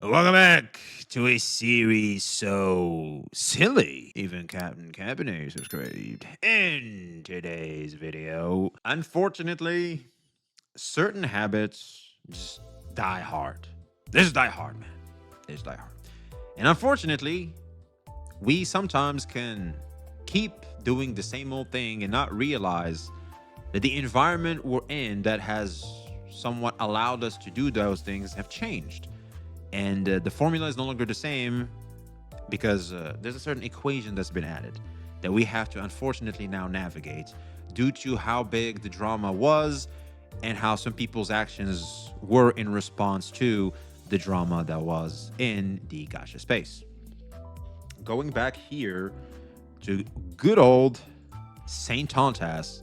Welcome back to a series so silly, even Captain Cabinet subscribed. In today's video, unfortunately, certain habits just die hard. They just die hard, man. They just die hard. And unfortunately, we sometimes can keep doing the same old thing and not realize that the environment we're in that has somewhat allowed us to do those things have changed. And the formula is no longer the same because there's a certain equation that's been added that we have to unfortunately now navigate due to how big the drama was and how some people's actions were in response to the drama that was in the gacha space. Going back here to good old Saintontas,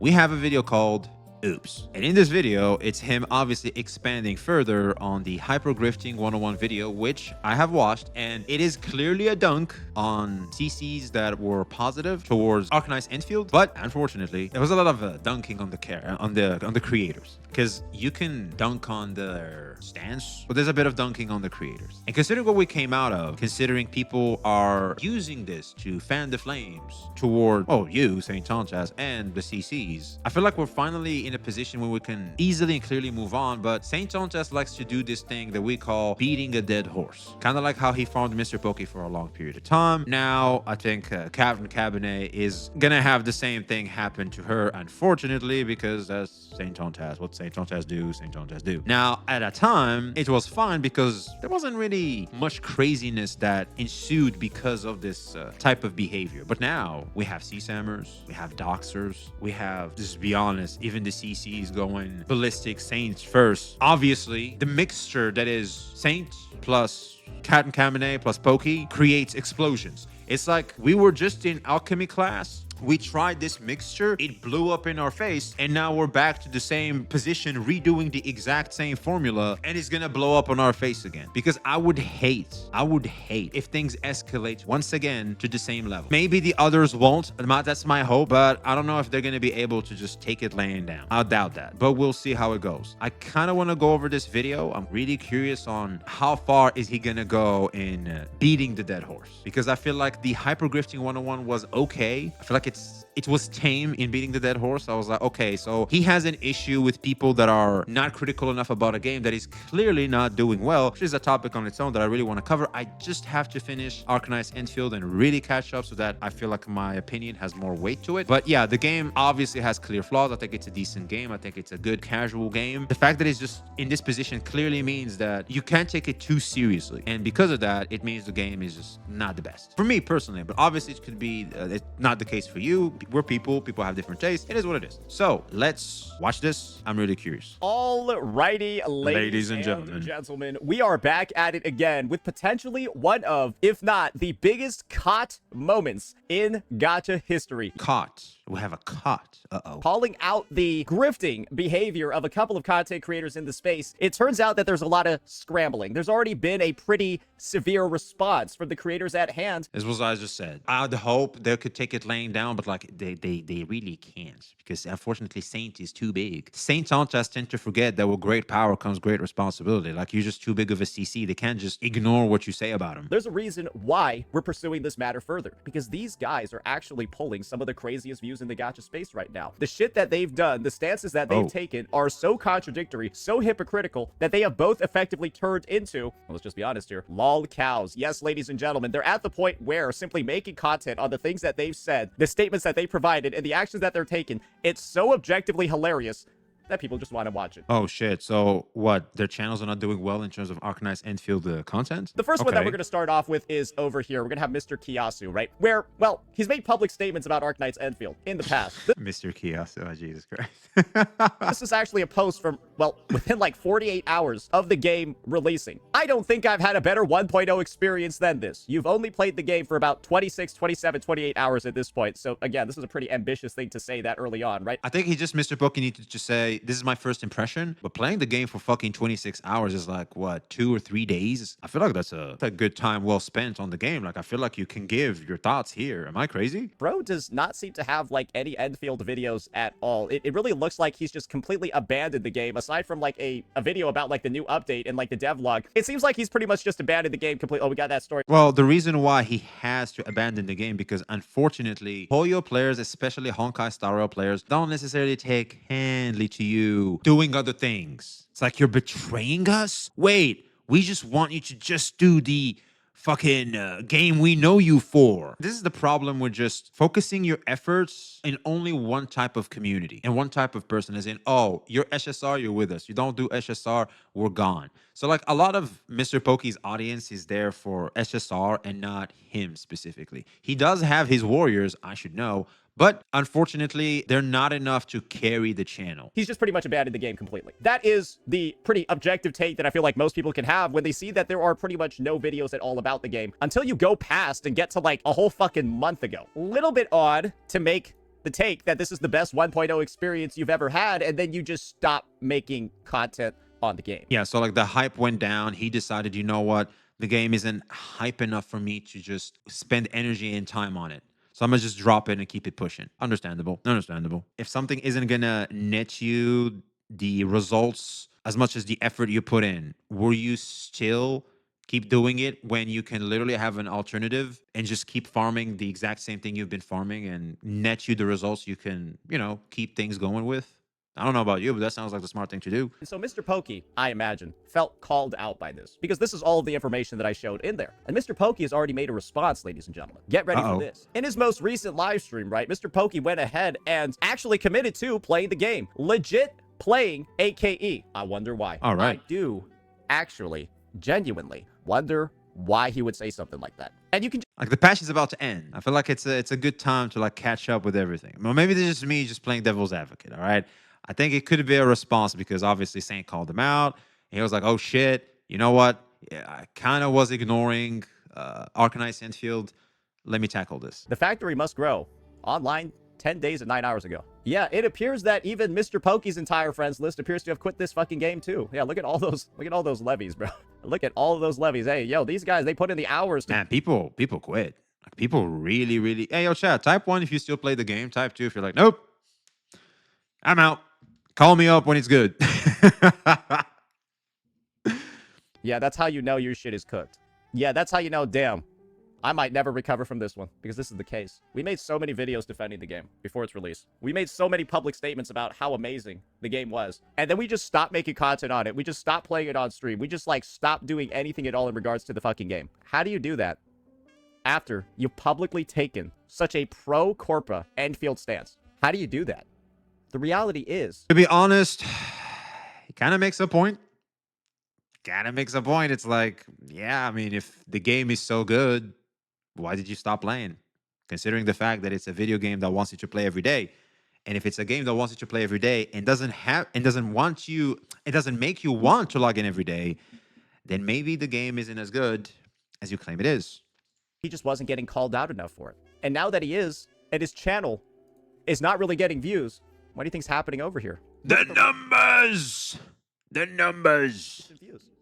we have a video called Oops. And in this video, it's him obviously expanding further on the Hypergrifting 101 video, which I have watched, and it is clearly a dunk on CCs that were positive towards Arcanized Enfield. But unfortunately, there was a lot of dunking on the creators, because you can dunk on their stance, but there's a bit of dunking on the creators. And considering what we came out of, considering people are using this to fan the flames toward, you, Saintontas, and the CCs, I feel like we're finally in a position where we can easily and clearly move on. But Saintontas likes to do this thing that we call beating a dead horse. Kind of like how he farmed Mr. Pokke for a long period of time. Now, I think Captain Cabinet is gonna have the same thing happen to her, unfortunately, because that's Saintontas. What Saintontas do, Saintontas do. Now, at a time, it was fine because there wasn't really much craziness that ensued because of this type of behavior. But now, we have CSAMers, we have Doxers, we have, just to be honest, even the CCs going ballistic, Saints first. Obviously, the mixture that is Saint plus Cat and Cabinet plus Pokke creates explosions. It's like we were just in alchemy class. We tried this mixture, it blew up in our face, and now we're back to the same position, redoing the exact same formula, and it's gonna blow up on our face again. Because I would hate if things escalate once again to the same level. Maybe the others won't, that's my hope, but I don't know if they're gonna be able to just take it laying down. I doubt that, but we'll see how it goes. I kind of want to go over this video. I'm really curious on how far is he gonna go in beating the dead horse, because I feel like the Hypergrifting 101 was okay. I feel like it was tame in beating the dead horse. I was like, okay, so he has an issue with people that are not critical enough about a game that is clearly not doing well, which is a topic on its own that I really want to cover. I just have to finish Arcanized Enfield and really catch up so that I feel like my opinion has more weight to it. But yeah, the game obviously has clear flaws. I think it's a decent game. I think it's a good casual game. The fact that it's just in this position clearly means that you can't take it too seriously. And because of that, it means the game is just not the best. For me personally, but obviously it could be it's not the case for you. We're people have different tastes. It is what it is. So let's watch this. I'm really curious. Alrighty, ladies and gentlemen, we are back at it again with potentially one of, if not the biggest caught moments in gacha history. Caught. We have a caught. Calling out the grifting behavior of a couple of content creators in the space. It turns out that there's a lot of scrambling. There's already been a pretty severe response from the creators at hand. This was what I just said. I'd hope they could take it laying down, but like they really can't, because unfortunately Saint is too big. Saintontas tend to forget that with great power comes great responsibility. Like, you're just too big of a CC. They can't just ignore what you say about them. There's a reason why we're pursuing this matter further, because these guys are actually pulling some of the craziest views in the gacha space right now. The shit that they've done, the stances that they've taken are so contradictory, so hypocritical, that they have both effectively turned into, well, let's just be honest here, lol cows. Yes, ladies and gentlemen, they're at the point where simply making content on the things that they've said, the statements that they provided, and the actions that they're taking, it's so objectively hilarious that people just want to watch it. Oh shit. So what, their channels are not doing well in terms of Arcanized Enfield content? The first one that we're going to start off with is over here. We're going to have Mr. Kiyasu, right? Where, well, he's made public statements about Arcanized Enfield in the past. Mr. Kiyasu, oh, Jesus Christ. This is actually a post from, well, within like 48 hours of the game releasing. I don't think I've had a better 1.0 experience than this. You've only played the game for about 26, 27, 28 hours at this point. So again, this is a pretty ambitious thing to say that early on, right? I think he just, Mr. Pokke needed to say, say this is my first impression, but playing the game for fucking 26 hours is like, what, 2 or 3 days? I feel like that's a good time well spent on the game. Like, I feel like you can give your thoughts here. Am I crazy? Bro does not seem to have, like, any Enfield videos at all. It really looks like he's just completely abandoned the game, aside from, like, a video about, like, the new update and, like, the devlog. It seems like he's pretty much just abandoned the game completely. Oh, we got that story. Well, the reason why he has to abandon the game, because unfortunately, Poyo players, especially Honkai Star Rail players, don't necessarily take kindly to you doing other things. It's like, you're betraying us? Wait, we just want you to just do the fucking game we know you for. This is the problem with just focusing your efforts in only one type of community and one type of person, as in, oh, you're SSR, you're with us. You don't do SSR, we're gone. So like, a lot of Mr. Pokke's audience is there for SSR and not him specifically. He does have his warriors, I should know, but unfortunately, they're not enough to carry the channel. He's just pretty much abandoned the game completely. That is the pretty objective take that I feel like most people can have when they see that there are pretty much no videos at all about the game until you go past and get to like a whole fucking month ago. Little bit odd to make the take that this is the best 1.0 experience you've ever had, and then you just stop making content on the game. Yeah, so like, the hype went down. He decided, you know what? The game isn't hype enough for me to just spend energy and time on it. So I'm gonna just drop it and keep it pushing. Understandable. Understandable. If something isn't gonna net you the results as much as the effort you put in, will you still keep doing it when you can literally have an alternative and just keep farming the exact same thing you've been farming and net you the results you can, you know, keep things going with? I don't know about you, but that sounds like the smart thing to do. And so Mr. Pokke, I imagine, felt called out by this, because this is all of the information that I showed in there. And Mr. Pokke has already made a response, ladies and gentlemen. Get ready for this. In his most recent live stream, right, Mr. Pokke went ahead and actually committed to playing the game. Legit playing AKE. I wonder why. All right. I do actually, genuinely wonder why he would say something like that. And you can like, the patch is about to end. I feel like it's a good time to like catch up with everything. Well, maybe this is just me just playing devil's advocate, all right? I think it could be a response because obviously Saint called him out. And he was like, oh shit, you know what? Yeah, I kind of was ignoring Arcanine Enfield. Let me tackle this. The factory must grow. Online 10 days and 9 hours ago. Yeah, it appears that even Mr. Pokke's entire friends list appears to have quit this fucking game too. Yeah, look at all those levies, bro. Look at all of those levies. Hey, yo, these guys, they put in the hours. Man, people quit. Like, people really. Hey, yo, chat, type 1 if you still play the game. Type 2 if you're like, nope, I'm out. Call me up when it's good. Yeah, that's how you know your shit is cooked. Yeah, that's how you know, damn, I might never recover from this one, because this is the case. We made so many videos defending the game before its release. We made so many public statements about how amazing the game was. And then we just stopped making content on it. We just stopped playing it on stream. We just, like, stopped doing anything at all in regards to the fucking game. How do you do that after you've publicly taken such a pro-Corpa Enfield stance? How do you do that? The reality is, to be honest, he kind of makes a point. It's like, yeah, I mean, if the game is so good, why did you stop playing? Considering the fact that it's a video game that wants you to play every day. And if it's a game that wants you to play every day and doesn't make you want to log in every day, then maybe the game isn't as good as you claim it is. He just wasn't getting called out enough for it. And now that he is, and his channel is not really getting views, what do you think's happening over here? The numbers!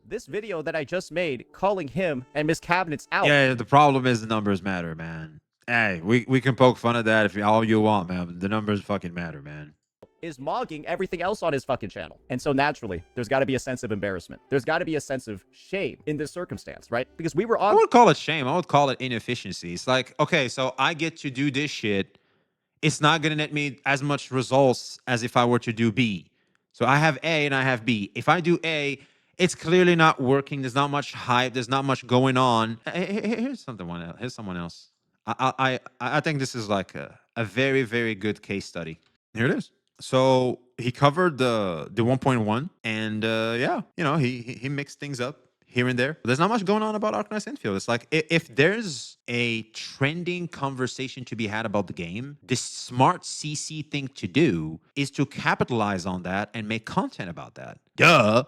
This video that I just made calling him and Miss Cabinets out. Yeah, the problem is the numbers matter, man. Hey, we can poke fun at that if all you want, man. The numbers fucking matter, man. Is mogging everything else on his fucking channel. And so naturally, there's got to be a sense of embarrassment. There's got to be a sense of shame in this circumstance, right? Because we were on... I would call it shame. I would call it inefficiency. It's like, okay, so I get to do this shit. It's not going to net me as much results as if I were to do B. So I have A and I have B. If I do A, it's clearly not working. There's not much hype. There's not much going on. Here's someone else. Here's someone else. I think this is like a very, very good case study. Here it is. So he covered the 1.1, and yeah, you know, he mixed things up here and there. There's not much going on about Arcanine Enfield. It's like, if there's a trending conversation to be had about the game, the smart CC thing to do is to capitalize on that and make content about that. Duh.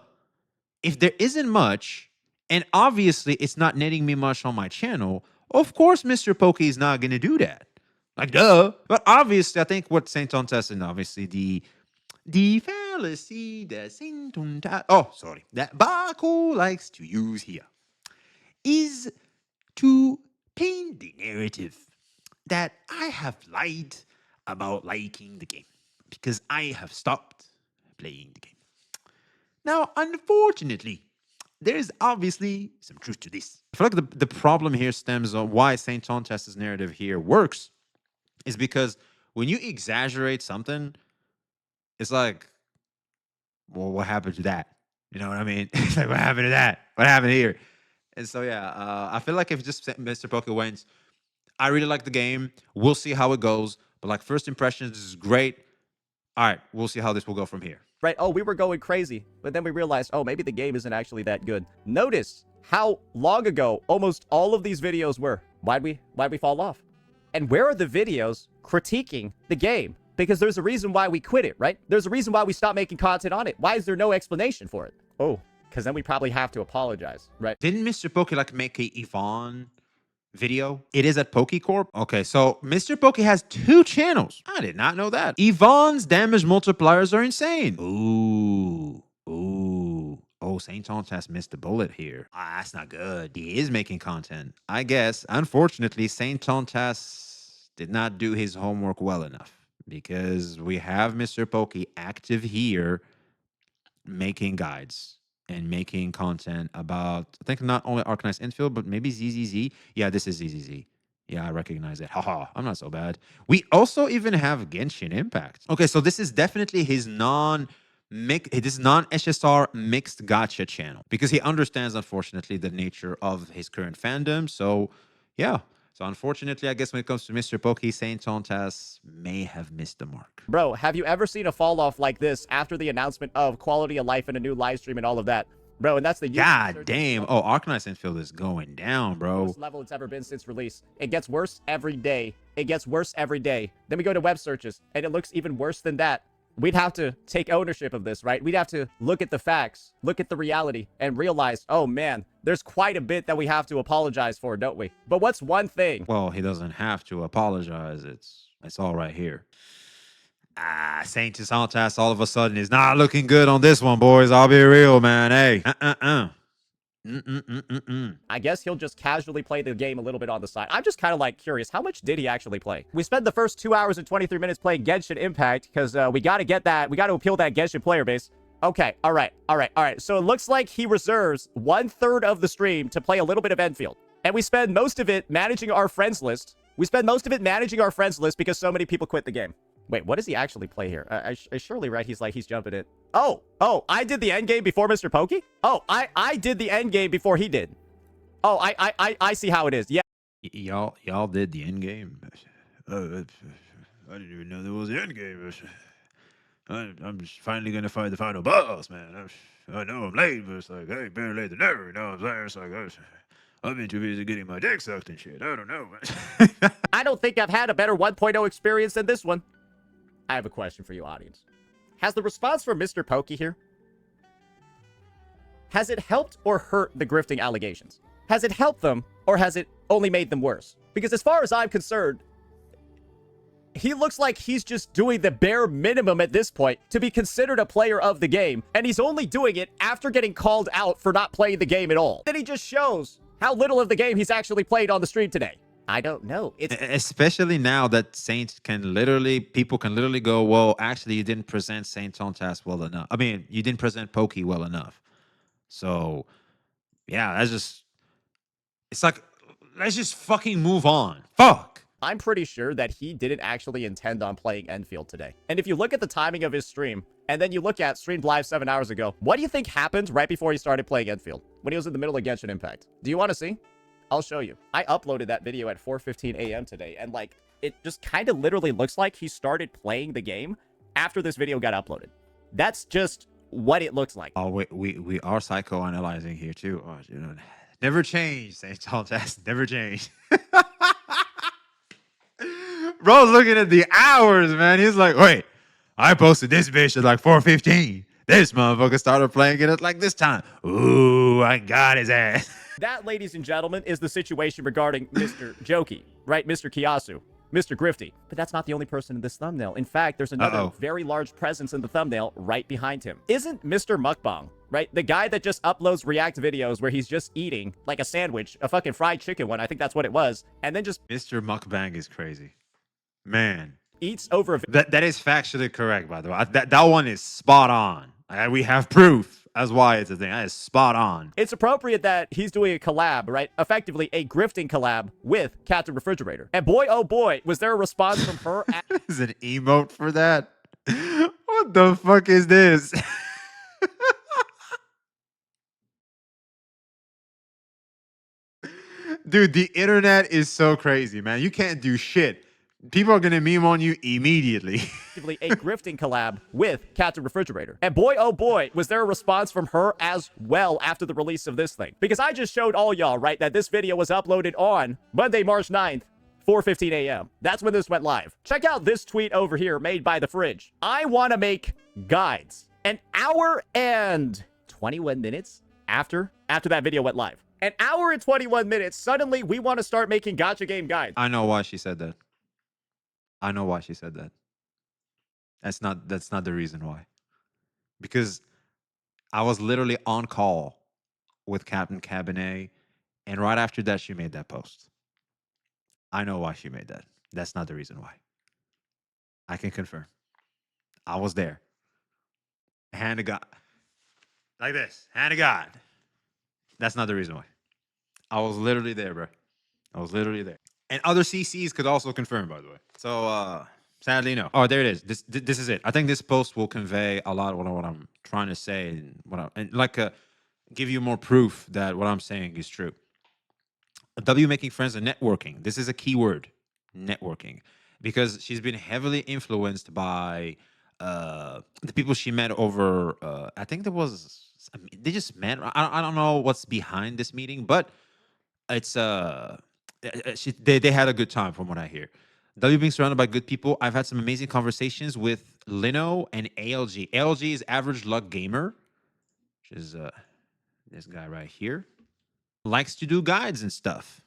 If there isn't much, and obviously it's not netting me much on my channel, of course Mr. Pokke is not going to do that. Like, duh. But obviously, I think what Saintontas and obviously the The fallacy that that Baku likes to use here is to paint the narrative that I have lied about liking the game because I have stopped playing the game. Now, unfortunately, there's obviously some truth to this. I feel like the problem here stems on why Saintontas' narrative here works is because when you exaggerate something, it's like, well, what happened to that? You know what I mean? It's like, what happened to that? What happened here? And so, yeah, I feel like if just Mr. Pokke wins, I really like the game. We'll see how it goes. But like first impressions, this is great. All right, we'll see how this will go from here. Right? Oh, we were going crazy, but then we realized, oh, maybe the game isn't actually that good. Notice how long ago almost all of these videos were. Why'd we fall off? And where are the videos critiquing the game? Because there's a reason why we quit it, right? There's a reason why we stopped making content on it. Why is there no explanation for it? Oh, because then we probably have to apologize, right? Didn't Mr. Pokke like make a Yvonne video? It is at Pokke Corp. Okay, so Mr. Pokke has 2 channels. I did not know that. Yvonne's damage multipliers are insane. Ooh. Oh, Saintontas missed the bullet here. That's not good. He is making content. I guess, unfortunately, Saintontas did not do his homework well enough because we have Mr. Pokke active here making guides and making content about, I think, not only Arcanized Infield, but maybe ZZZ. Yeah, this is ZZZ. Yeah, I recognize it. Haha, I'm not so bad. We also even have Genshin Impact. Okay, so this is definitely his non-SSR mixed gacha channel because he understands, unfortunately, the nature of his current fandom. So, yeah. So unfortunately, I guess when it comes to Mr. Pokke, Saintontas may have missed the mark. Bro, have you ever seen a fall off like this after the announcement of quality of life and a new live stream and all of that? Bro, and that's the God damn. Oh, Arcanized Infield is going down, bro. Worst level it's ever been since release. It gets worse every day. It gets worse every day. Then we go to web searches, and it looks even worse than that. We'd have to take ownership of this, right? We'd have to look at the facts, look at the reality, and realize, oh man, there's quite a bit that we have to apologize for, don't we? But what's one thing? Well, he doesn't have to apologize. It's all right here. Saintontas all of a sudden is not looking good on this one, boys. I'll be real, man. Hey, I guess he'll just casually play the game a little bit on the side. I'm just kind of like curious, how much did he actually play? We spent the first 2 hours and 23 minutes playing Genshin Impact because we got to get that. We got to appeal that Genshin player base. Okay, all right. So it looks like he reserves 1/3 of the stream to play a little bit of Enfield. And we spend most of it managing our friends list. Because so many people quit the game. Wait, what does he actually play here? I surely right. He's jumping it. Oh, I did the end game before Mr. Pokke? Oh, I did the end game before he did. Oh, I see how it is. Yeah. Y'all did the end game. I didn't even know there was an end game. I'm just finally gonna find the final boss, man. I know I'm late, but it's like, hey, better late than never. You know what I'm saying? It's like, I've been too busy getting my dick sucked and shit. I don't know, man. I don't think I've had a better 1.0 experience than this one. I have a question for you, audience. Has the response from Mr. Pokke here, has it helped or hurt the grifting allegations? Has it helped them, or has it only made them worse? Because as far as I'm concerned, he looks like he's just doing the bare minimum at this point to be considered a player of the game, and he's only doing it after getting called out for not playing the game at all. Then he just shows how little of the game he's actually played on the stream today. I don't know. It's especially now that people can literally go, well, actually, you didn't present Saintontas well enough. I mean, you didn't present Pokke well enough. So, yeah, it's like, let's just fucking move on. Fuck. I'm pretty sure that he didn't actually intend on playing Enfield today. And if you look at the timing of his stream, and then you look at streamed live 7 hours ago, what do you think happened right before he started playing Enfield? When he was in the middle of Genshin Impact? Do you want to see? I'll show you. I uploaded that video at 4:15 a.m. today, and like, it just kind of literally looks like he started playing the game after this video got uploaded. That's just what it looks like. Oh, we are psychoanalyzing here too. Oh, you know, never change, Saintontas. Never change. Bro's looking at the hours, man. He's like, wait, I posted this bitch at like 4:15. This motherfucker started playing it at like this time. Ooh, I got his ass. That, ladies and gentlemen, is the situation regarding Mr. Joki, right? Mr. Kiyasu. Mr. Grifty. But that's not the only person in this thumbnail. In fact, there's another very large presence in the thumbnail right behind him. Isn't Mr. Mukbang, right? The guy that just uploads react videos where he's just eating like a sandwich, a fucking fried chicken one, I think that's what it was, and then just Mr. Mukbang is crazy. Man. Eats over a that is factually correct, by the way. That one is spot on. We have proof. That's why it's a thing. That is spot on. It's appropriate that he's doing a collab, right? Effectively, a grifting collab with Captain Refrigerator. And boy, oh boy, was there a response from her. Is an emote for that? What the fuck is this? Dude, the internet is so crazy, man. You can't do shit. People are gonna meme on you immediately. A grifting collab with Captain Refrigerator. And boy, oh boy, was there a response from her as well after the release of this thing. Because I just showed all y'all, right, that this video was uploaded on Monday, March 9th, 4:15 a.m. That's when this went live. Check out this tweet over here made by The Fridge. I want to make guides. An hour and 21 minutes after that video went live. An hour and 21 minutes, suddenly we want to start making gacha game guides. I know why she said that. I know why she said that. That's not the reason why. Because I was literally on call with Captain Cabinet, and right after that, she made that post. I know why she made that. That's not the reason why. I can confirm. I was there. Hand to God. Like this. Hand to God. That's not the reason why. I was literally there, bro. I was literally there. And other CCs could also confirm, by the way. So, sadly, no. Oh, there it is. This is it. I think this post will convey a lot of what I'm trying to say and give you more proof that what I'm saying is true. W making friends and networking. This is a key word, networking, because she's been heavily influenced by the people she met over. I think they just met. I don't know what's behind this meeting, but it's they had a good time from what I hear. W being surrounded by good people. I've had some amazing conversations with Lino and ALG. ALG is Average Luck Gamer, which is this guy right here. Likes to do guides and stuff.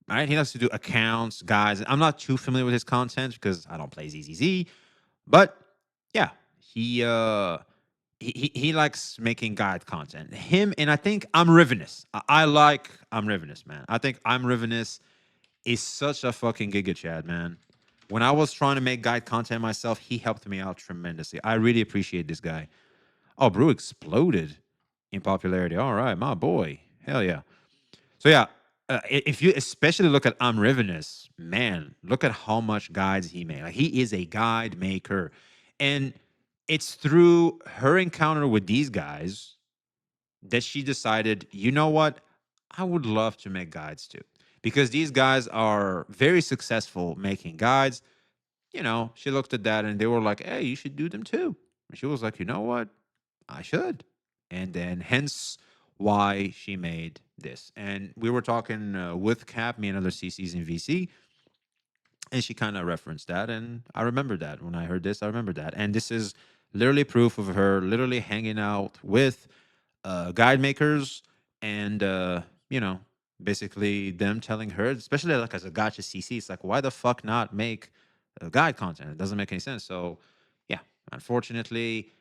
All right, he likes to do accounts, guides. I'm not too familiar with his content because I don't play ZZZ, but yeah, he likes making guide content. Him and I think I'm Rivenous. I like I'm Rivenous, man. I think I'm Rivenous is such a fucking giga chad, man. When I was trying to make guide content myself, he helped me out tremendously. I really appreciate this guy. Oh, Brew exploded in popularity. All right, my boy. Hell yeah. So yeah, if you especially look at I'm Rivenous, man, look at how much guides he made. Like, he is a guide maker. And it's through her encounter with these guys that she decided, you know what? I would love to make guides too. Because these guys are very successful making guides. You know, she looked at that and they were like, hey, you should do them too. And she was like, you know what? I should. And then hence why she made this. And we were talking with Cap, me and other CCs in VC. And she kind of referenced that. And I remember that. When I heard this, I remember that. And this is literally proof of her literally hanging out with guide makers and, you know, basically them telling her, especially like as a gacha CC, it's like, why the fuck not make guide content? It doesn't make any sense. So, yeah, unfortunately,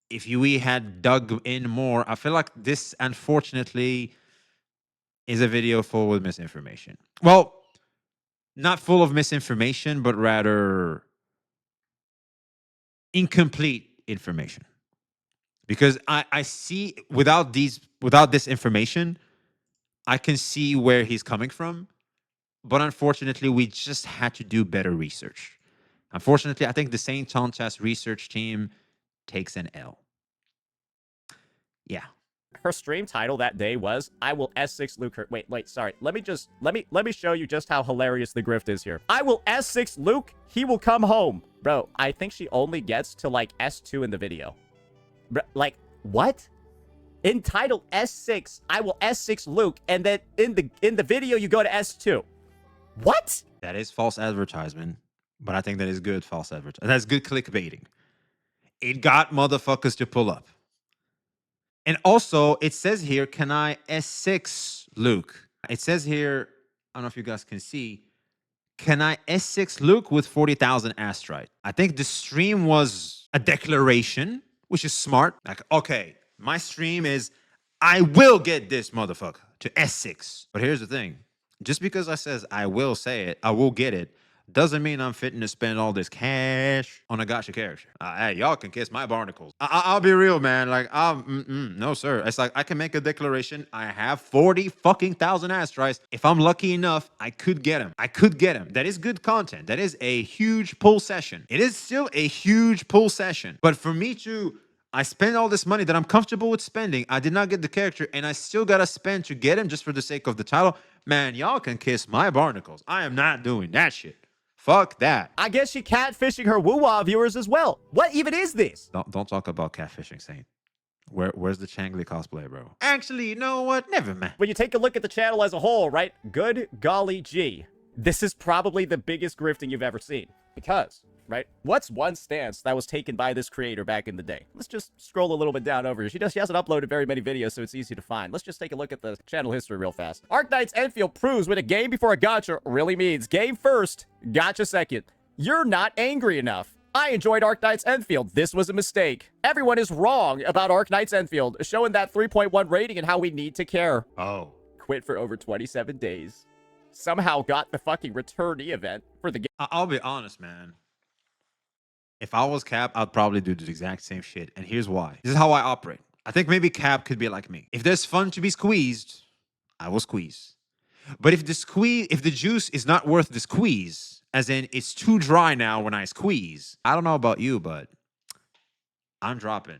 if we had dug in more, I feel like this, unfortunately, is a video full with misinformation. Well, not full of misinformation, but rather incomplete information. Because I see without this information, I can see where he's coming from. But unfortunately, we just had to do better research. Unfortunately, I think the Saintontas research team takes an L. Yeah. Her stream title that day was I will S6 Luke her. Wait, sorry. Let me show you just how hilarious the grift is here. I will S6 Luke, he will come home. Bro, I think she only gets to like S2 in the video. Bro, like, what? In title S6, I will S6 Luke, and then in the video you go to S2. What? That is false advertisement, but I think that is good false advertisement. That's good clickbaiting. It got motherfuckers to pull up. And also, it says here, can I S6 Luke? It says here, I don't know if you guys can see, can I S6 Luke with 40,000 astrite? I think the stream was a declaration, which is smart. Like, okay, my stream is, I will get this motherfucker to S6. But here's the thing. Just because I says I will say it, I will get it, doesn't mean I'm fitting to spend all this cash on a gacha character. Hey, y'all can kiss my barnacles. I'll be real, man. Like, no, sir. It's like I can make a declaration. I have 40 fucking thousand astrites. If I'm lucky enough, I could get him. I could get him. That is good content. That is a huge pull session. It is still a huge pull session. But for me to I spend all this money that I'm comfortable with spending. I did not get the character, and I still gotta spend to get him just for the sake of the title. Man, y'all can kiss my barnacles. I am not doing that shit. Fuck that. I guess she catfishing her woo-wah viewers as well. What even is this? Don't talk about catfishing, Saint. Where's the Changli cosplay, bro? Actually, you know what? Never mind. When you take a look at the channel as a whole, right? Good golly gee. This is probably the biggest grifting you've ever seen. Because, right? What's one stance that was taken by this creator back in the day? Let's just scroll a little bit down over here. She hasn't uploaded very many videos, so it's easy to find. Let's just take a look at the channel history real fast. Arknight's Enfield proves what a game before a gacha really means. Game first, gacha second. You're not angry enough. I enjoyed Arknight's Enfield. This was a mistake. Everyone is wrong about Arknight's Enfield, showing that 3.1 rating and how we need to care. Oh. Quit for over 27 days. Somehow got the fucking returnee event for the game. I'll be honest, man. If I was Cap, I'd probably do the exact same shit. And here's why. This is how I operate. I think maybe Cap could be like me. If there's fun to be squeezed, I will squeeze. But if the juice is not worth the squeeze, as in it's too dry now when I squeeze, I don't know about you, but I'm dropping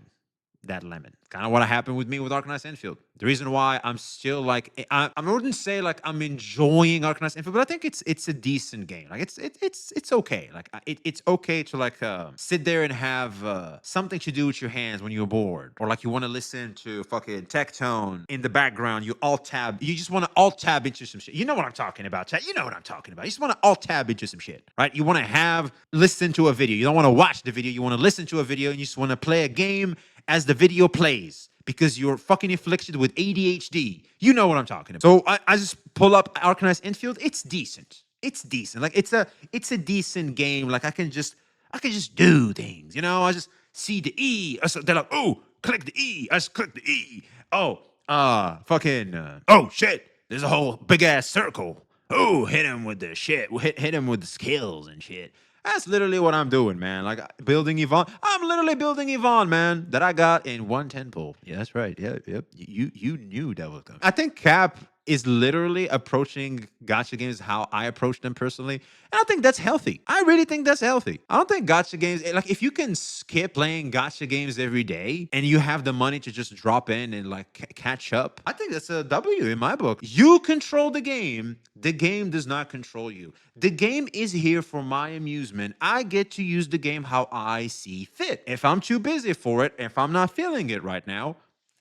that lemon. Kind of what happened with me with Arknight's Enfield. The reason why I'm still like, I wouldn't say like I'm enjoying Arknight's Enfield, but I think it's a decent game. Like it's okay. Like it's okay to like sit there and have something to do with your hands when you're bored, or like you want to listen to fucking tech tone in the background. You just want to alt tab into some shit. You know what I'm talking about, chat. You know what I'm talking about. You just want to alt tab into some shit, right? You want to listen to a video. You don't want to watch the video. You want to listen to a video, and you just want to play a game as the video plays because you're fucking afflicted with ADHD. You know what I'm talking about. So I just pull up Arknight's Enfield. It's decent. It's decent. Like it's a decent game. Like I can just do things. You know, I just see the E. So they're like, oh, click the E. I just click the E. Oh, oh shit. There's a whole big ass circle. Oh, hit him with the shit. Hit him with the skills and shit. That's literally what I'm doing, man. Like building Yvonne. I'm literally building Yvonne, man, that I got in 110 pull. Yeah, that's right. Yep. You knew that was coming. I think Cap is literally approaching gacha games how I approach them personally. And I think that's healthy. I really think that's healthy. I don't think gacha games, like if you can skip playing gacha games every day and you have the money to just drop in and like catch up, I think that's a W in my book. You control the game. The game does not control you. The game is here for my amusement. I get to use the game how I see fit. If I'm too busy for it, if I'm not feeling it right now,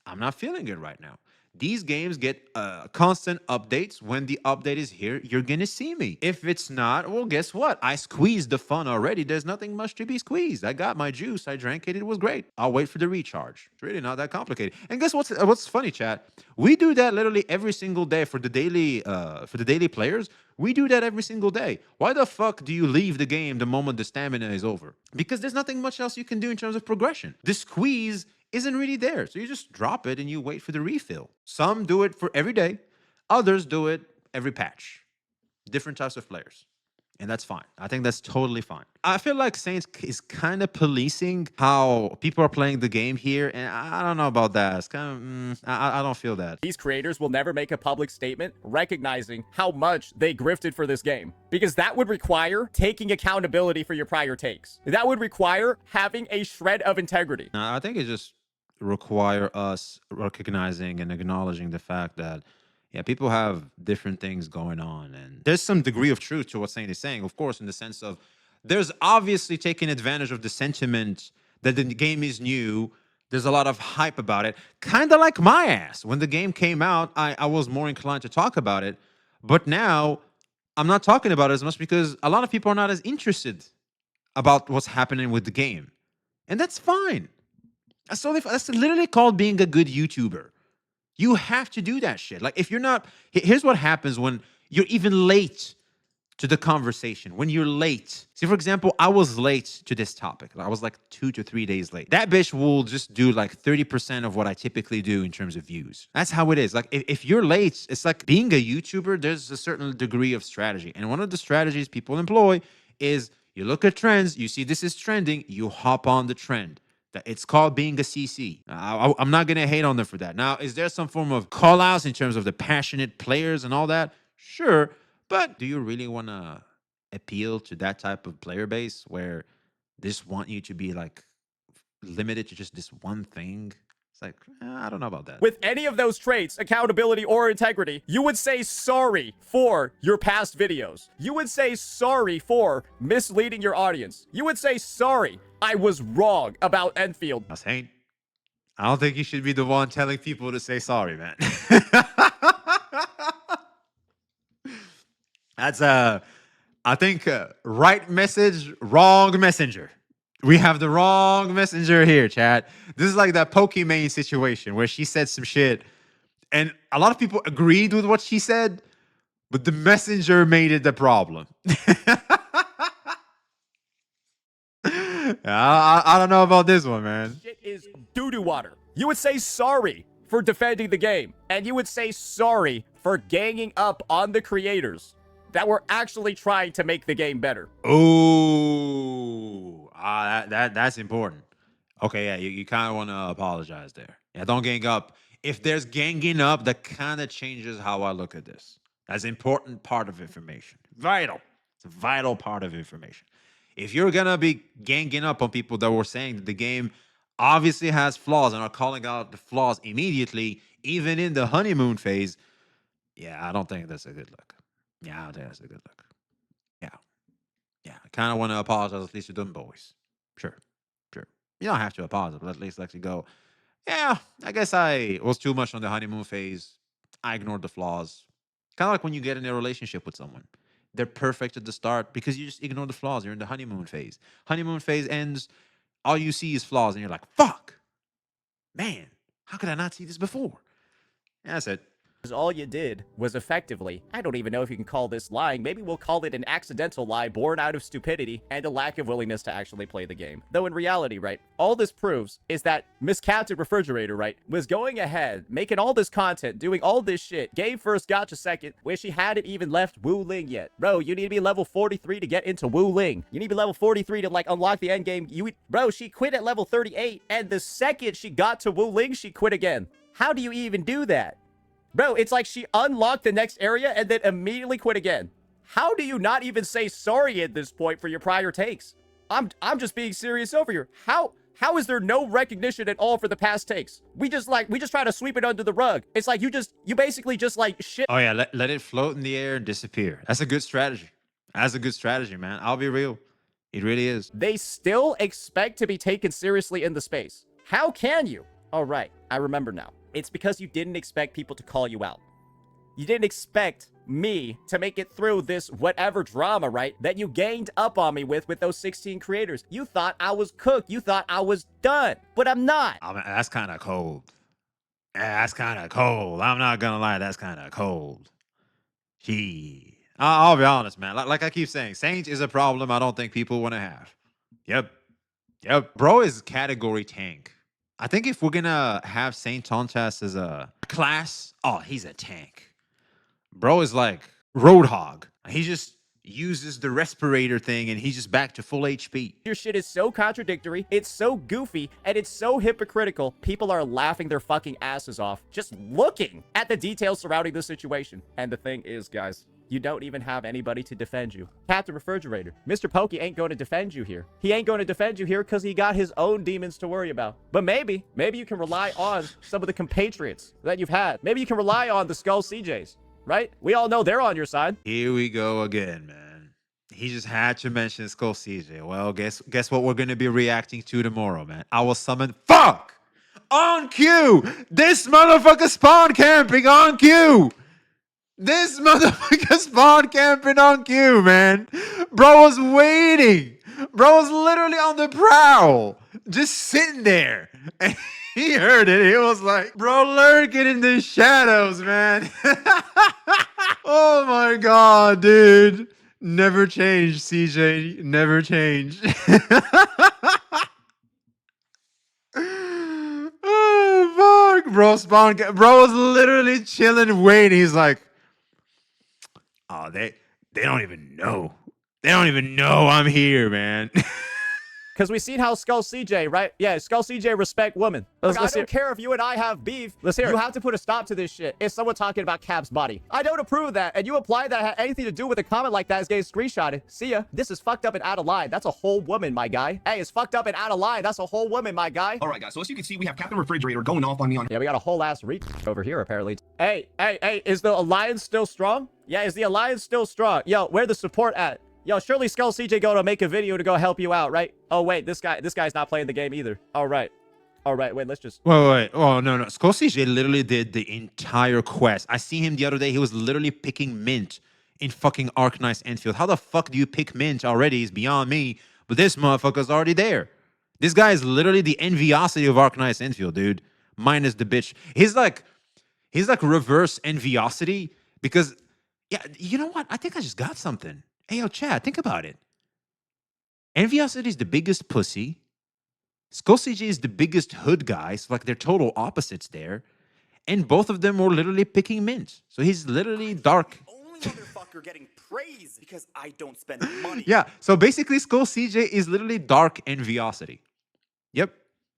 I'm not feeling it right now. These games get constant updates. When the update is here, you're gonna see me. If it's not, well, guess what? I squeezed the fun already. There's nothing much to be squeezed. I got my juice. I drank it. It was great. I'll wait for the recharge. It's really not that complicated. And guess what's funny, chat? We do that literally every single day for the daily players. We do that every single day. Why the fuck do you leave the game the moment the stamina is over? Because there's nothing much else you can do in terms of progression. The squeeze isn't really there. So you just drop it and you wait for the refill. Some do it for every day. Others do it every patch. Different types of players. And that's fine. I think that's totally fine. I feel like Saints is kind of policing how people are playing the game here. And I don't know about that. It's kind of, I don't feel that. These creators will never make a public statement recognizing how much they grifted for this game. Because that would require taking accountability for your prior takes. That would require having a shred of integrity. I think it just require us recognizing and acknowledging the fact that yeah, people have different things going on, and there's some degree of truth to what Saint is saying, of course, in the sense of there's obviously taking advantage of the sentiment that the game is new. There's a lot of hype about it, kind of like my ass. When the game came out, I was more inclined to talk about it, but now I'm not talking about it as much because a lot of people are not as interested about what's happening with the game, and that's fine. That's literally called being a good YouTuber. You have to do that shit. Like if you're not, here's what happens when you're even late to the conversation. When you're late, see, for example, I was late to this topic. I was like 2 to 3 days late. That bitch will just do like 30% of what I typically do in terms of views. That's how it is. Like if you're late, it's like being a YouTuber, there's a certain degree of strategy. And one of the strategies people employ is you look at trends, you see this is trending, you hop on the trend. It's called being a CC. I'm not going to hate on them for that. Now, is there some form of call outs in terms of the passionate players and all that? Sure. But do you really want to appeal to that type of player base where they just want you to be like limited to just this one thing? It's like, I don't know about that. With any of those traits, accountability or integrity, you would say sorry for your past videos. You would say sorry for misleading your audience. You would say sorry, I was wrong about Enfield. I was saying, I don't think you should be the one telling people to say sorry, man. That's I think right message, wrong messenger. We have the wrong messenger here, chat. This is like that Pokke situation where she said some shit, and a lot of people agreed with what she said, but the messenger made it the problem. I don't know about this one, man. Shit is doo-doo water. You would say sorry for defending the game, and you would say sorry for ganging up on the creators that were actually trying to make the game better. Oh, that's important. Okay, yeah, you kind of want to apologize there. Yeah, don't gang up. If there's ganging up, that kind of changes how I look at this. That's an important part of information. Vital. It's a vital part of information. If you're gonna be ganging up on people that were saying that the game obviously has flaws and are calling out the flaws immediately, even in the honeymoon phase, yeah, I don't think that's a good look. Yeah, I don't think that's a good look. Yeah. Yeah. I kind of want to apologize at least to them boys. Sure. Sure. You don't have to apologize, but at least let you go. Yeah, I guess I was too much on the honeymoon phase. I ignored the flaws. Kind of like when you get in a relationship with someone. They're perfect at the start because you just ignore the flaws. You're in the honeymoon phase. Honeymoon phase ends, all you see is flaws, and you're like, fuck. Man, how could I not see this before? Yeah, that's it. All you did was effectively, I don't even know if you can call this lying, maybe we'll call it an accidental lie born out of stupidity and a lack of willingness to actually play the game. Though in reality, right, all this proves is that Miss Captain Refrigerator, right, was going ahead, making all this content, doing all this shit, game first, gotcha second, where she hadn't even left Wu Ling yet. Bro, you need to be level 43 to get into Wu Ling. You need to be level 43 to, like, unlock the end game. Bro, she quit at level 38, and the second she got to Wu Ling, she quit again. How do you even do that? Bro, it's like she unlocked the next area and then immediately quit again. How do you not even say sorry at this point for your prior takes? I'm just being serious over here. How is there no recognition at all for the past takes? We just try to sweep it under the rug. It's like you basically just like shit. Oh yeah, let it float in the air and disappear. That's a good strategy. That's a good strategy, man. I'll be real. It really is. They still expect to be taken seriously in the space. How can you? All right, I remember now. It's because you didn't expect people to call you out. You didn't expect me to make it through this whatever drama, right, that you ganged up on me with those 16 creators. You thought I was cooked. You thought I was done. But I'm not. I mean, that's kind of cold. That's kind of cold. I'm not going to lie. That's kind of cold. Gee. I'll be honest, man. Like I keep saying, Saint is a problem I don't think people want to have. Yep. Bro is category tank. I think if we're gonna have Saintontas as a class, oh, he's a tank. Bro is like Roadhog. He just uses the respirator thing and he's just back to full HP. Your shit is so contradictory, it's so goofy, and it's so hypocritical. People are laughing their fucking asses off just looking at the details surrounding the situation. And the thing is, guys, you don't even have anybody to defend you. Captain Refrigerator, Mr. Pokke ain't going to defend you here. He ain't going to defend you here because he got his own demons to worry about. But maybe you can rely on some of the compatriots that you've had. Maybe you can rely on the Skull CJs, right? We all know they're on your side. Here we go again, man. He just had to mention Skull CJ. Well, guess what we're going to be reacting to tomorrow, man? I will summon... Fuck! On cue! This motherfucker spawn camping on cue! This motherfucker spawn camping on cue, man. Bro was waiting. Bro was literally on the prowl. Just sitting there. And he heard it. He was like, bro, lurking in the shadows, man. Oh my god, dude. Never change, CJ. Never change. Oh fuck, bro. Bro was literally chilling, waiting. He's like, oh, they don't even know. They don't even know I'm here, man. Because we seen how Skull CJ, right? Yeah, Skull CJ respect women. Look, I don't care if you and I have beef. Let's hear it. You have to put a stop to this shit. It's someone talking about Cap's body. I don't approve of that, and you imply that had anything to do with a comment like that is getting screenshotted. See ya. This is fucked up and out of line. That's a whole woman, my guy. Hey, it's fucked up and out of line. That's a whole woman, my guy. All right, guys. So as you can see, we have Captain Refrigerator going off on me on. Yeah, we got a whole ass reach over here, apparently. Hey, is the alliance still strong? Yeah, is the alliance still strong? Yo, where the support at? Yo, surely Skull CJ go to make a video to go help you out, right? Oh, wait, this guy's not playing the game either. All right, wait, let's just... Wait. Oh, no. Skull CJ literally did the entire quest. I see him the other day. He was literally picking mint in fucking Arknights Enfield. How the fuck do you pick mint already is beyond me. But this motherfucker's already there. This guy is literally the enviosity of Arknights Enfield, dude. Minus the bitch. He's like reverse enviosity because, yeah, you know what? I think I just got something. Hey, yo, Chad, think about it. Enviosity is the biggest pussy. Skull CJ is the biggest hood guy. So, like, they're total opposites there. And both of them were literally picking mint. So he's literally dark. Only motherfucker getting praise because I don't spend money. Yeah, so basically Skull CJ is literally dark enviosity. Yep.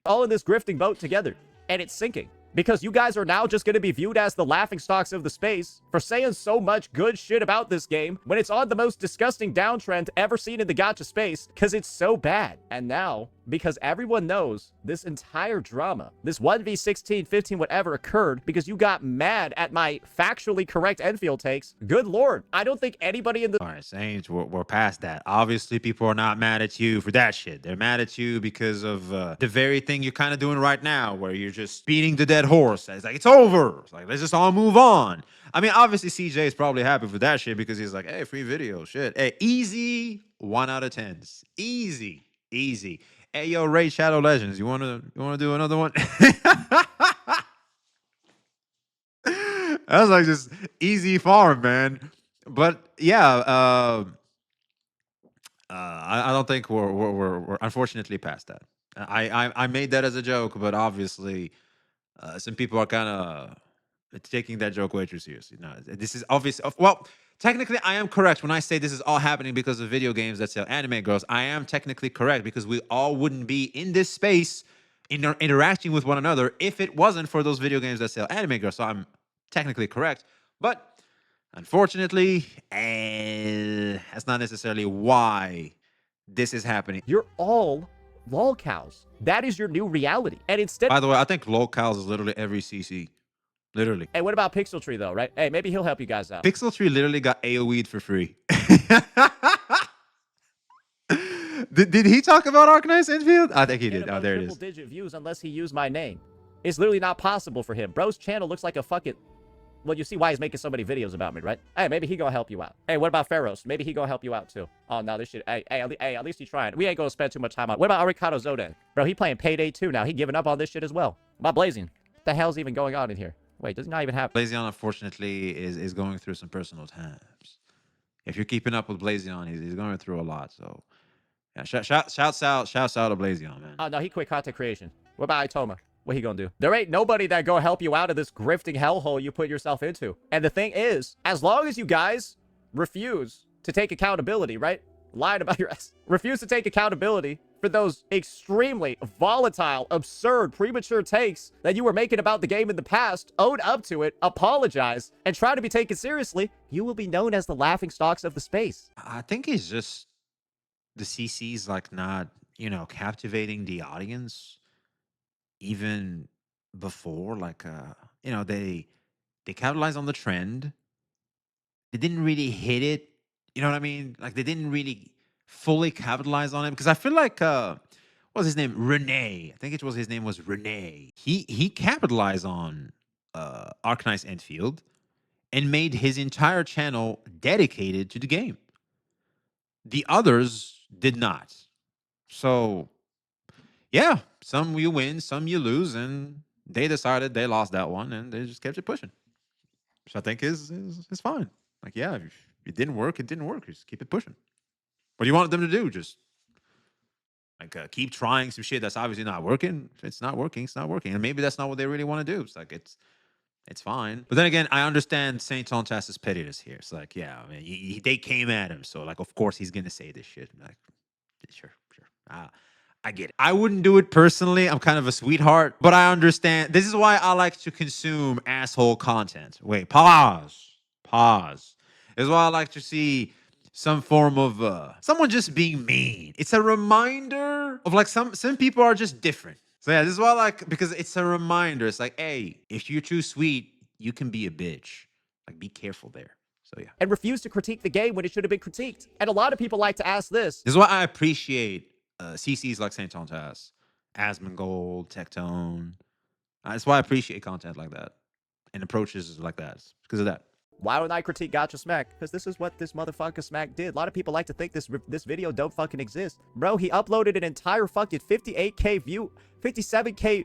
all in this grifting boat together, and it's sinking. Because you guys are now just going to be viewed as the laughingstocks of the space for saying so much good shit about this game when it's on the most disgusting downtrend ever seen in the gacha space because it's so bad. And now, because everyone knows this entire drama, this 1v16, 15, whatever occurred because you got mad at my factually correct Enfield takes, good lord, I don't think anybody in the... All right, Saints, we're past that. Obviously, people are not mad at you for that shit. They're mad at you because of the very thing you're kind of doing right now where you're just beating the dead horse. It's like, it's over. It's like, let's just all move on. I mean, obviously, CJ is probably happy for that shit because he's like, hey, free video, shit. Hey, easy 1 out of 10s. Easy. Hey, yo, Raid Shadow Legends, you wanna do another one? That was like just easy farm, man. But yeah, I don't think we're unfortunately past that. I made that as a joke, but obviously, some people are kind of taking that joke way too seriously. No, this is obvious. Well, technically, I am correct when I say this is all happening because of video games that sell anime girls. I am technically correct because we all wouldn't be in this space interacting with one another if it wasn't for those video games that sell anime girls. So I'm technically correct, but unfortunately, that's not necessarily why this is happening. You're all lol cows. That is your new reality. And instead... By the way, I think lol cows is literally every CC. Literally. Hey, what about Pixel Tree, though, right? Hey, maybe he'll help you guys out. Pixel Tree literally got AoE'd for free. Did he talk about Arknights Enfield? I think he did. Oh, there it is. Triple-digit views unless he used my name. It's literally not possible for him. Bro's channel looks like a fucking... Well, you see why he's making so many videos about me, right? Hey, maybe he gonna help you out. Hey, what about Pharaohs? Maybe he gonna help you out, too. Oh, no, this shit... Hey, at least he's trying. We ain't gonna spend too much time on it. What about Arikado Zoden? Bro, he playing Payday 2 now. He giving up on this shit as well. What about Blazion? What the hell's even going on in here? Wait, does he not even have... Blazion, unfortunately, is going through some personal times. If you're keeping up with Blazion, he's going through a lot, so... Yeah, shouts out to Blazion, man. Oh, no, he quit content creation. What about Itoma? What he gonna do? There ain't nobody that go help you out of this grifting hellhole you put yourself into. And the thing is, as long as you guys refuse to take accountability, right? Lying about your ass. Refuse to take accountability for those extremely volatile, absurd, premature takes that you were making about the game in the past, own up to it, apologize, and try to be taken seriously, you will be known as the laughingstocks of the space. I think it's just the CC's like not, captivating the audience even before, like, they capitalized on the trend. They didn't really hit it. You know what I mean? Like, they didn't really fully capitalize on it because I feel like, what was his name? Renee. I think his name was Renee. He capitalized on Arknights Enfield and made his entire channel dedicated to the game. The others did not. So, yeah, some you win, some you lose, and they decided they lost that one, and they just kept it pushing. Which I think is fine. Like, yeah, It didn't work. It didn't work. Just keep it pushing. What do you want them to do? Just like keep trying some shit that's obviously not working. If it's not working, it's not working. And maybe that's not what they really want to do. It's like it's fine. But then again, I understand Saintontas' pettiness here. It's like, yeah, I mean, they came at him, so like, of course he's gonna say this shit. Like, sure. I get it. I wouldn't do it personally. I'm kind of a sweetheart, but I understand. This is why I like to consume asshole content. Wait, pause. This is why I like to see some form of someone just being mean. It's a reminder of like some people are just different. So yeah, this is why I like, because it's a reminder. It's like, hey, if you're too sweet, you can be a bitch. Like, be careful there. So yeah. And refuse to critique the game when it should have been critiqued. And a lot of people like to ask this. This is why I appreciate CCs like Saintontas, Asmongold, Tectone. That's why I appreciate content like that and approaches like that. It's because of that. Why don't I critique Gacha Smack? Because this is what this motherfucker Smack did. A lot of people like to think this video don't fucking exist. Bro, he uploaded an entire fucking 58K view, 57K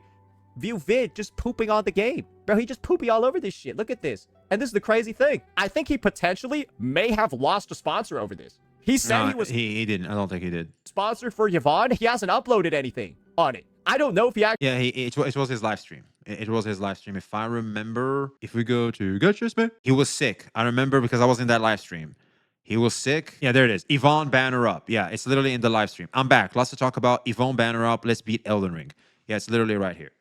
view vid just pooping on the game. Bro, he just poopy all over this shit. Look at this. And this is the crazy thing. I think he potentially may have lost a sponsor over this. He said he was... He didn't. I don't think he did. Sponsored for Yvonne. He hasn't uploaded anything on it. I don't know if he actually... Yeah, it was his live stream. It was his live stream. If I remember, if we go to Gacha Smack, he was sick. I remember because I was in that live stream. He was sick. Yeah, there it is. Yvonne banner up. Yeah, it's literally in the live stream. I'm back. Lots to talk about. Yvonne banner up. Let's beat Elden Ring. Yeah, it's literally right here.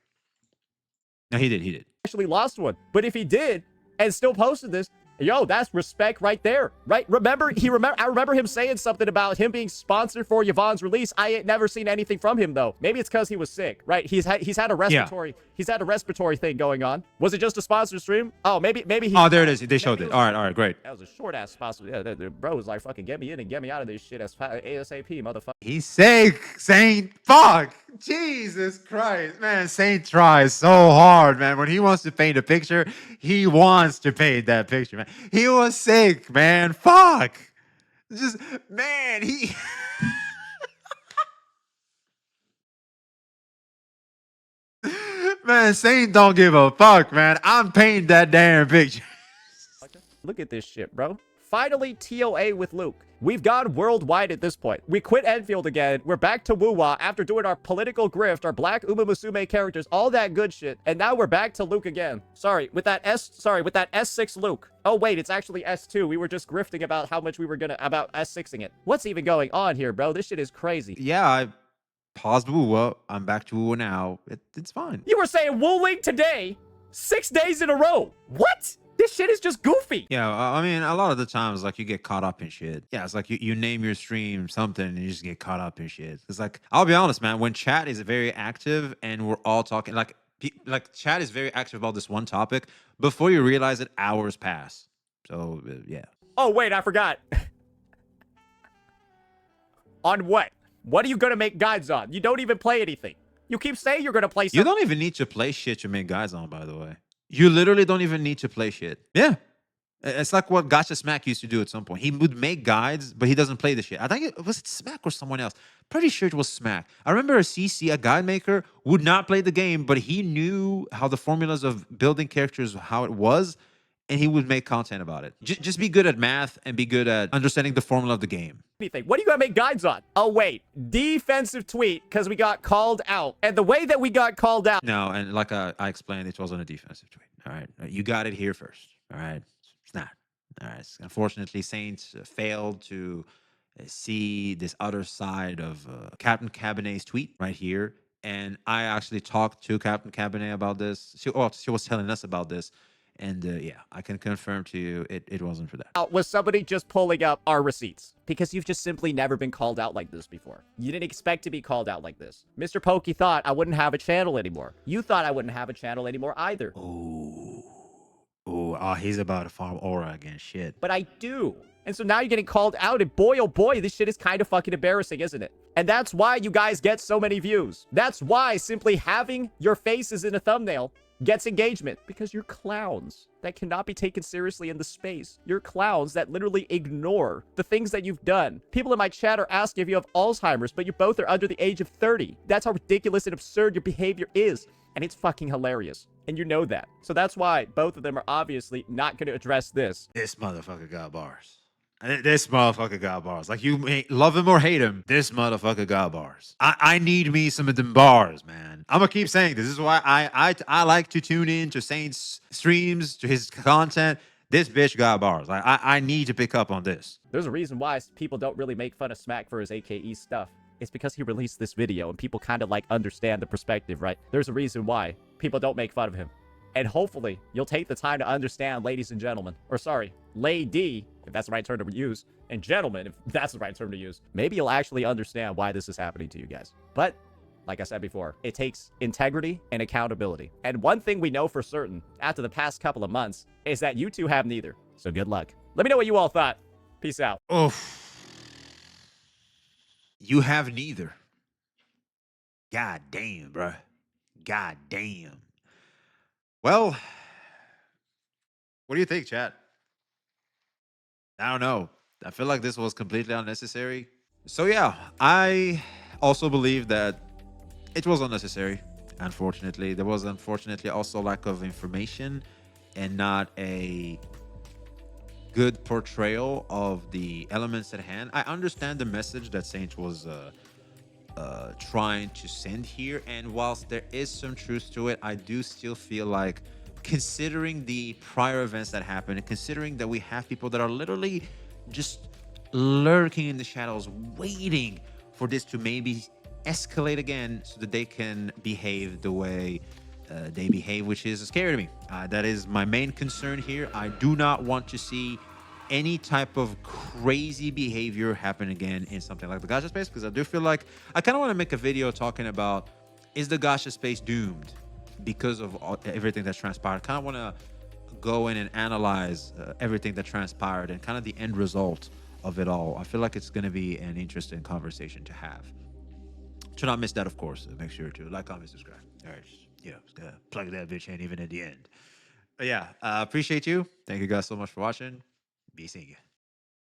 No, he did. Actually lost one. But if he did and still posted this, yo, that's respect right there, right? I remember him saying something about him being sponsored for Yvonne's release. I ain't never seen anything from him though. Maybe it's because he was sick, right? He's had a respiratory thing going on. Was it just a sponsor stream? Oh, maybe he. Oh, there it is. They showed it. All right, great. That was a short ass sponsor. Yeah, the bro was like, fucking get me in and get me out of this shit as ASAP, motherfucker. He's sick, Saint. Fuck. Jesus Christ, man. Saint tries so hard, man. When he wants to paint a picture, he wants to paint that picture, man. He was sick, man. Fuck. Just, man, he... Man, Saint don't give a fuck, man. I'm painting that damn picture. Look at this shit, bro. Finally, TOA with Luke. We've gone worldwide at this point. We quit Enfield again. We're back to Wuwa after doing our political grift, our black Uma Musume characters, all that good shit. And now we're back to Luke again. With that S6 Luke. Oh, wait, it's actually S2. We were just grifting about how much we were about S6ing it. What's even going on here, bro? This shit is crazy. Yeah, I paused Wuwa. I'm back to Wuwa now. It's fine. You were saying Wuling today, 6 days in a row. What? This shit is just goofy. Yeah, I mean, a lot of the times, like, you get caught up in shit. Yeah, it's like you name your stream something and you just get caught up in shit. It's like, I'll be honest, man, when chat is very active and we're all talking, like chat is very active about this one topic, before you realize it, hours pass. So, yeah. Oh, wait, I forgot. On what? What are you going to make guides on? You don't even play anything. You keep saying you're going to play something. You don't even need to play shit to make guides on, by the way. You literally don't even need to play shit. Yeah. It's like what Gacha Smack used to do at some point. He would make guides, but he doesn't play the shit. I think it was Smack or someone else. Pretty sure it was Smack. I remember a CC, a guide maker, would not play the game, but he knew how the formulas of building characters, how it was, and he would make content about it. Just be good at math and be good at understanding the formula of the game. Anything. What are you gonna make guides on? Oh, wait. Defensive tweet, because we got called out. And the way that we got called out... No, and like I explained, it wasn't a defensive tweet. All right? You got it here first. All right? It's not. All right? Unfortunately, Saints failed to see this other side of Captain Cabinet's tweet right here. And I actually talked to Captain Cabinet about this. She was telling us about this. And yeah, I can confirm to you it wasn't for that. Was somebody just pulling up our receipts? Because you've just simply never been called out like this before. You didn't expect to be called out like this. Mr. Pokke thought I wouldn't have a channel anymore. You thought I wouldn't have a channel anymore either. Oh, he's about to farm aura again. Shit. But I do. And so now you're getting called out, and boy, oh boy, this shit is kind of fucking embarrassing, isn't it? And that's why you guys get so many views. That's why simply having your faces in a thumbnail gets engagement, because you're clowns that cannot be taken seriously in the space. You're clowns that literally ignore the things that you've done. People in my chat are asking if you have Alzheimer's, but you both are under the age of 30. That's how ridiculous and absurd your behavior is. And it's fucking hilarious. And you know that. So that's why both of them are obviously not going to address this. This motherfucker got bars. This motherfucker got bars. Like, you may love him or hate him, this motherfucker got bars. I need me some of them bars, man. I'm gonna keep saying this. This is why I like to tune in to Saint's streams, to his content. This bitch got bars. Like, I need to pick up on this. There's a reason why people don't really make fun of Smack for his AKE stuff. It's because he released this video and people kind of like understand the perspective, right? There's a reason why people don't make fun of him. And hopefully you'll take the time to understand, ladies and gentlemen, or sorry, lady, if that's the right term to use, and gentlemen, if that's the right term to use. Maybe you'll actually understand why this is happening to you guys. But like I said before, it takes integrity and accountability. And one thing we know for certain after the past couple of months is that you two have neither. So good luck. Let me know what you all thought. Peace out. Oh, you have neither. God damn, bruh. God damn. Well, what do you think, chat? I don't know. I feel like this was completely unnecessary. So yeah, I also believe that it was unnecessary. Unfortunately, there was unfortunately also lack of information and not a good portrayal of the elements at hand. I understand the message that Saint was trying to send here, and whilst there is some truth to it, I do still feel like, considering the prior events that happened, and considering that we have people that are literally just lurking in the shadows, waiting for this to maybe escalate again so that they can behave the way they behave, which is scary to me. That is my main concern here. I do not want to see any type of crazy behavior happen again in something like the gacha space, because I do feel like I kind of want to make a video talking about, is the gacha space doomed because of everything that's transpired. Kind of want to go in and analyze everything that transpired and kind of the end result of it all. I feel like it's going to be an interesting conversation to have. To not miss that, of course, make sure to like, comment, subscribe. All right, yeah, plug that bitch in even at the end. But yeah, appreciate you. Thank you guys so much for watching. Be seeing you.